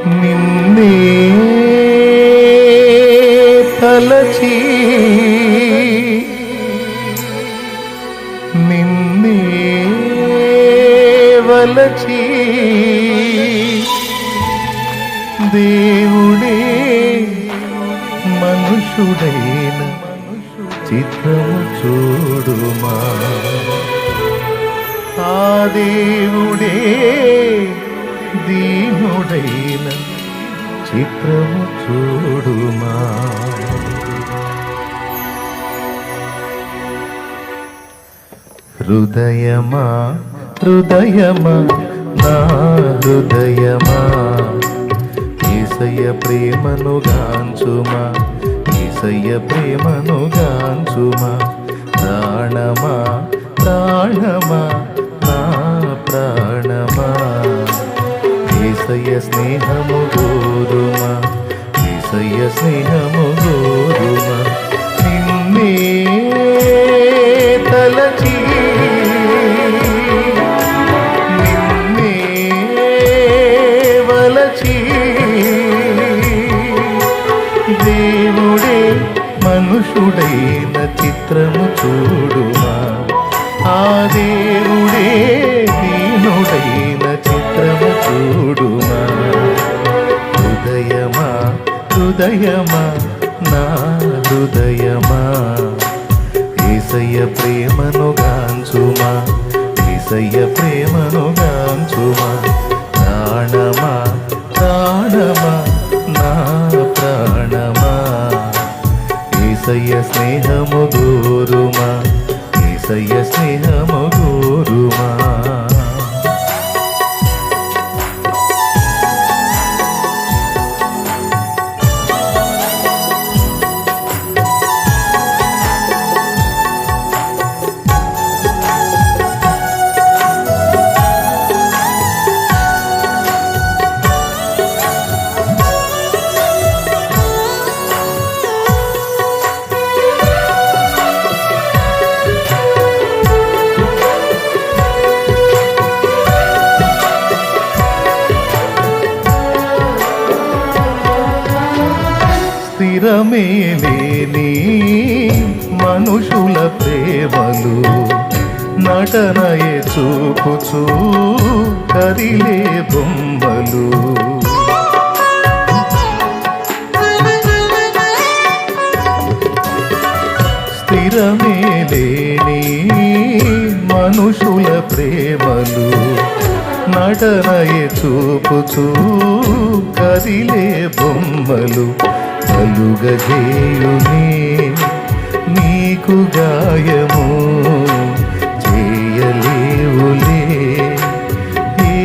నిన్నే తలచి నిన్నే వలచి దేవుడే మనుషుడైన చిత్రము చూడుమా. ఆ దేవుడే దీనుడైన చిత్రము చూడుమా. హృదయమా హృదయమా నా హృదయమా యేసయ్య ప్రేమను గాంచుమా. యేసయ్య ప్రేమను గాంచుమా. ప్రాణమా ప్రాణమా నా ప్రాణమా యేసయ్య స్నేహము గోరుమా. యేసయ్య స్నేహము గోరుమా. నిన్నే తలచి నిన్నే వలచి దేవుడే మనుషుడైన చిత్రము చూడుమా. ఆ దేవుడే దీనుడైన చిత్రము చూడుమా. హృదయమా హృదయమా నా హృదయమా యేసయ్య ప్రేమను గాంచుమా. యేసయ్య ప్రేమను గాంచుమా. ప్రాణమా ప్రాణమా నా ప్రాణమా యేసయ్య స్నేహము గోరుమా. యేసయ్య స్నేహము గోరుమా. స్థిరమే లేని మనుషుల ప్రేమలు నటనయే చూపుచూ కదిలే బొమ్మలు. స్థిరమే లేని మనుషుల ప్రేమలు నటనయే చూపుచూ కదిలే బొమ్మలు. కలుగజేయునే నీకు గాయము చేయలేవులే ఏ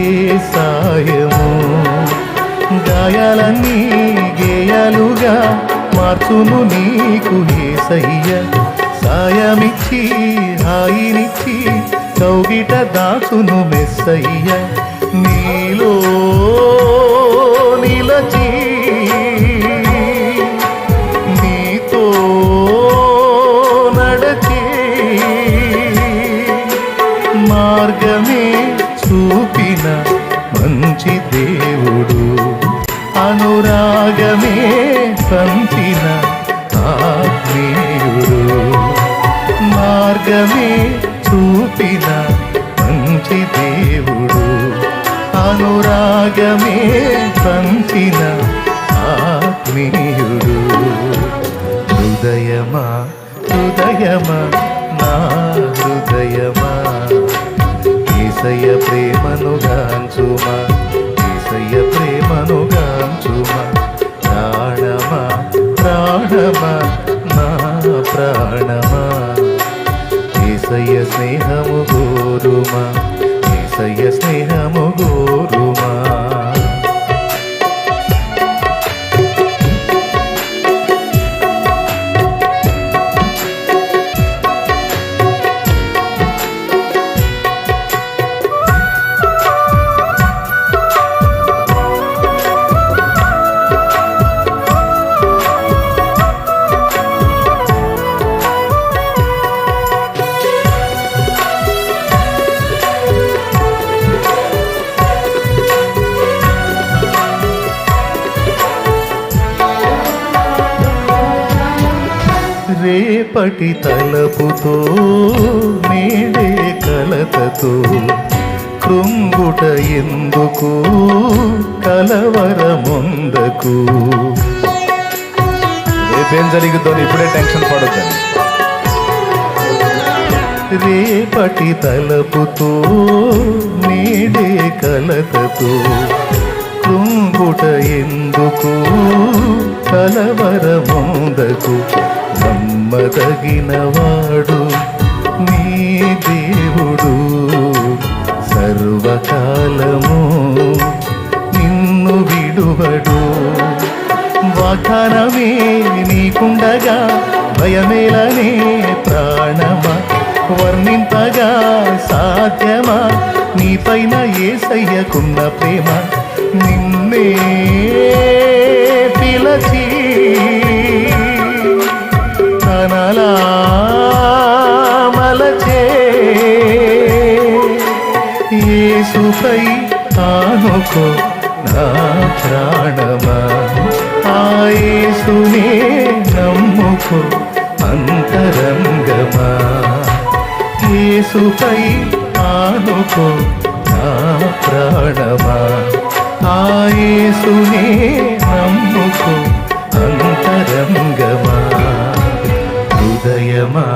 సాయము. గాయాలన్నీ గేయాలుగా మార్చును నీకు యేసయ్య. సాయమిచ్చి హాయినిచ్చి కౌగిట దాచును మెస్సయ్య. నీలో నిలచి నీతో నడచి మార్గమే చూపిన మంచి దేవుడు. అనురాగమే పంచిన ఆత్మీయుడు. మార్గమే చూపిన మంచి దేవుడు. అనురాగమే పంచిన ఆత్మీయుడు. హృదయమా హృదయమా నా హృదయమా యేసయ్య ప్రేమను గాంచుమా. యేసయ్య ప్రేమను గాంచుమా. ప్రాణమా ప్రాణమా నా ప్రాణమా యేసయ్య స్నేహము గోరుమా. యేసయ్య స్నేహము గోరుమా. రేపటి తలపుతో నేడే కలతతో కృంగుట ఎందుకు కలవరముందకు. రేపేం జరుగుతుందో ఇప్పుడే టెన్షన్ పడొద్దని. రేపటి తలపుతో నేడే కలతతో కృంగుట ఎందుకు కలవరముందకు. నమ్మదగినవాడు నీ దేవుడు సర్వకాలము నిన్ను విడువడు. వాగ్దానమే నీకుండగా భయమేలనే ప్రాణమా, వర్ణింపగా సాధ్యమా నీపైన యేసయ్యకున్న ప్రేమ. నిన్నే పిలచి తనలా మలచే యేసుపై ఆనుకో నా ప్రాణమా, ఆ యేసునే నమ్ముకో అంతరంగమా. యేసుపై ఆనుకో నా ప్రాణమా, ఆ యేసునే నమ్ముకో అంతరంగమా. హృదయమా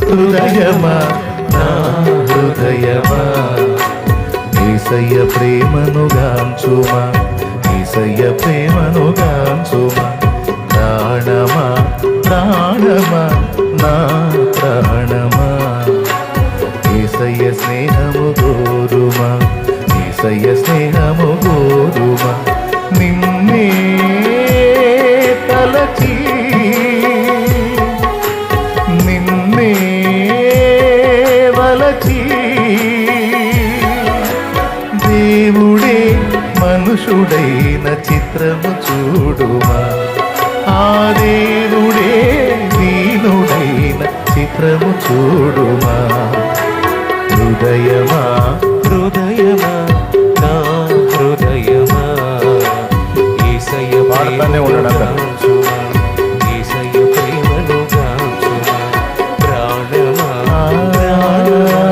హృదయమా నా హృదయమా యేసయ్య ప్రేమను గాంచుమా, యేసయ్య ప్రేమను గాంచుమా. ప్రాణమా ప్రాణమా నా ప్రాణమా యేసయ్య స్నేహము గోరుమా, యేసయ్య స్నేహము గోరుమా. నిన్నే తలచి నిన్నే వలచి దేవుడే మనుషుడైన చిత్రము చూడుమా, ఆ దేవుడే దీనుడైన చిత్రము చూడుమా. హృదయమా హృదయమా నా హృదయమా యేసయ్య పాడుతూనే ఉండడం. యేసయ్య ప్రేమను గాంచుమా. ప్రాణమా ప్రాణమా